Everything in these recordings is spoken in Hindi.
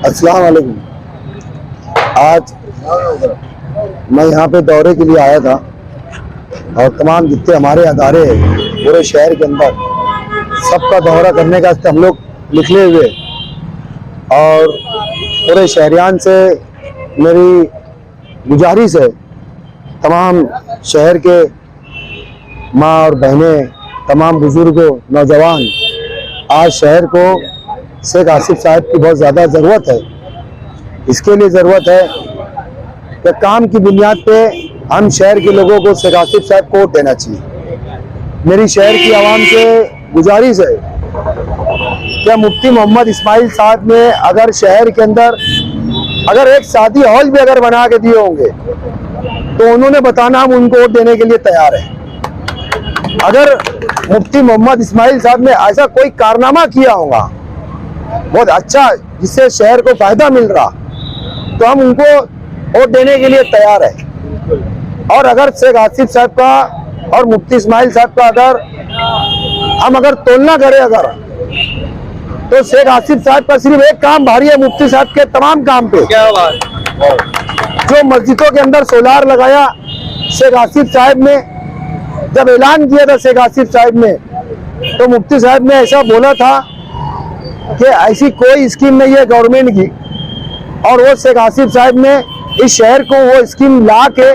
अस्सलाम वालेकुम। आज मैं यहाँ पे दौरे के लिए आया था और तमाम जितने हमारे अदारे हैं पूरे शहर के अंदर सबका दौरा करने का हम लोग निकले हुए और पूरे शहरियान से मेरी गुजारिश है, तमाम शहर के माँ और बहनें, तमाम बुजुर्गों, नौजवान, आज शहर को शेख आसिफ साहब की बहुत ज़्यादा ज़रूरत है। इसके लिए ज़रूरत है कि काम की बुनियाद पे हम शहर के लोगों को शेख आसिफ साहब को वोट देना चाहिए। मेरी शहर की आवाम से गुजारिश है कि मुफ्ती मोहम्मद इस्माइल साहब ने अगर शहर के अंदर अगर एक शादी हॉल भी अगर बना के दिए होंगे तो उन्होंने बताना, हम उनको वोट देने के लिए तैयार हैं। अगर मुफ्ती मोहम्मद इस्माइल साहब ने ऐसा कोई कारनामा किया होगा बहुत अच्छा जिससे शहर को फायदा मिल रहा तो हम उनको वोट देने के लिए तैयार है। और अगर शेख आसिफ साहब का और मुफ्ती इस्माइल साहब का अगर तुलना करें तो शेख आसिफ साहब का सिर्फ एक काम भारी है मुफ्ती साहब के तमाम काम पे। क्या बात। जो मस्जिदों के अंदर सोलार लगाया शेख आसिफ साहब ने, जब ऐलान किया था शेख आसिफ साहब ने तो मुफ्ती साहब ने ऐसा बोला था कि ऐसी कोई स्कीम नहीं है गवर्नमेंट की, और वो शेख आसिफ साहब ने इस शहर को वो स्कीम ला के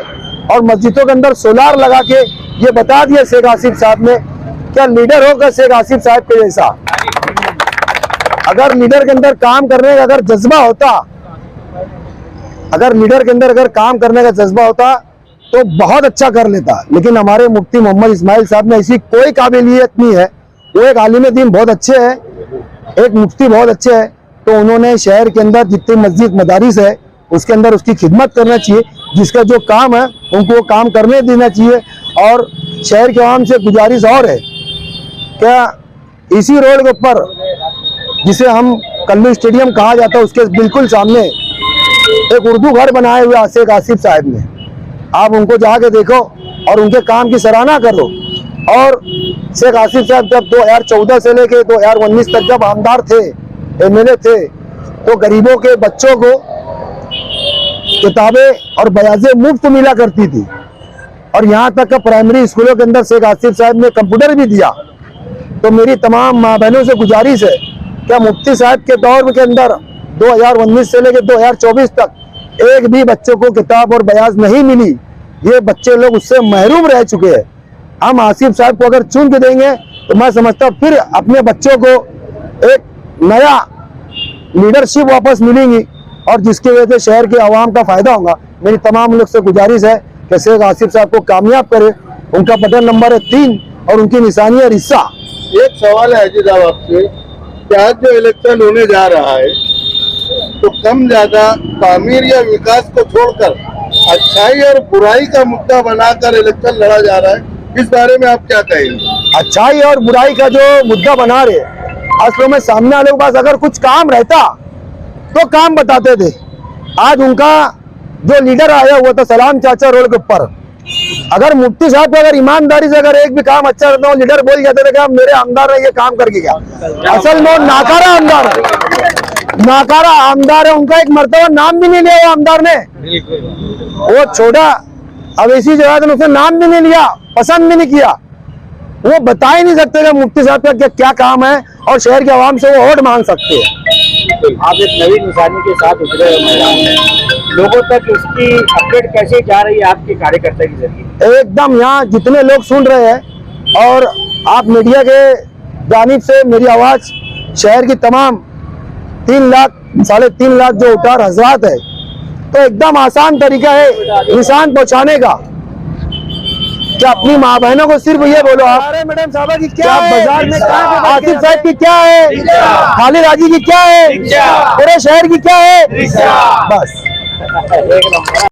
और मस्जिदों के अंदर सोलार लगा के ये बता दिया शेख आसिफ साहब ने। क्या लीडर होगा शेख आसिफ साहब के जैसा? अगर लीडर के अंदर काम करने का अगर जज्बा होता, अगर लीडर के अंदर अगर काम करने का जज्बा होता तो बहुत अच्छा कर लेता। लेकिन हमारे मुफ्ती मोहम्मद इस्माइल साहब में ऐसी कोई काबिलियत नहीं है। वो एक आलिम दीन बहुत अच्छे हैं, एक मुफ्ती बहुत अच्छे हैं, तो उन्होंने शहर के अंदर जितनी मस्जिद मदारिस है उसके अंदर उसकी खिदमत करना चाहिए। जिसका जो काम है उनको वो काम करने देना चाहिए। और शहर के आवाम से गुजारिश और है, क्या इसी रोड के ऊपर जिसे हम कल्लू स्टेडियम कहा जाता है उसके बिल्कुल सामने एक उर्दू घर बनाए हुए शेख आसिफ साहब ने, आप उनको जाके देखो और उनके काम की सराहना करो। और शेख आसिफ साहब जब 2014 से लेके 2019 तक जब आमदार थे, एमएलए थे, तो गरीबों के बच्चों को किताबें और बयाजें मुफ्त मिला करती थी। और यहाँ तक का प्राइमरी स्कूलों के अंदर शेख आसिफ साहब ने कंप्यूटर भी दिया। तो मेरी तमाम माँ बहनों से गुजारिश है, क्या मुफ्ती साहब के दौर के अंदर 2019 से लेकर 2024 तक एक भी बच्चों को किताब और बयाज नहीं मिली। ये बच्चे लोग उससे महरूम रह चुके हैं। हम आसिफ साहब को अगर चुन के देंगे तो मैं समझता हूँ फिर अपने बच्चों को एक नया लीडरशिप वापस मिलेंगी और जिसकी वजह से शहर के आवाम का फायदा होगा। मेरी तमाम लोग से गुजारिश है कि शेख आसिफ साहब को कामयाब करे। उनका बटन नंबर है 3 और उनकी निशानी है रिस्सा। एक सवाल है अजीत साहब आपसे, क्या जो इलेक्शन होने जा रहा है तो कम ज्यादा तामीर या विकास को छोड़कर अच्छाई और बुराई का मुद्दा बनाकर इलेक्शन लड़ा जा रहा है, इस बारे में आप क्या कहेंगे? अच्छाई और बुराई का जो मुद्दा बना रहे, असल में सामने वाले के पास अगर कुछ काम रहता तो काम बताते थे। आज उनका जो लीडर आया हुआ था सलाम चाचा रोड के ऊपर, अगर मुफ्ती साहब को अगर ईमानदारी से अगर एक भी काम अच्छा रहता हो, लीडर बोल जाते थे कि मेरे आमदार ने ये काम करके गया। असल में नाकारा आमदार है, नाकारा आमदार है। उनका एक मर्तबा नाम भी नहीं लिया वो आमदार ने, वो छोटा अवैसी जगह था, उसने नाम भी नहीं लिया, पसंद भी नहीं किया। वो बता ही नहीं सकते कि मुफ्ती साहब का क्या काम है और शहर के आवाम से वो वोट मांग सकते हैं। आप एक नई निशानी के साथ उतरे लोगों तक उसकी अपडेट कैसे जा रही है आपके कार्यकर्ता के जरिए? एकदम यहाँ जितने लोग सुन रहे हैं और आप मीडिया के जानिब से मेरी आवाज शहर की तमाम 3 लाख 3.5 लाख जो उतार हजरात है, तो एकदम आसान तरीका है निशान पहुंचाने का। क्या अपनी माँ बहनों को सिर्फ ये बोलो आप मैडम साहब की क्या बाजार में आसिफ साहब की क्या है, खालिद राजी की क्या है, पूरे शहर की क्या है, बस।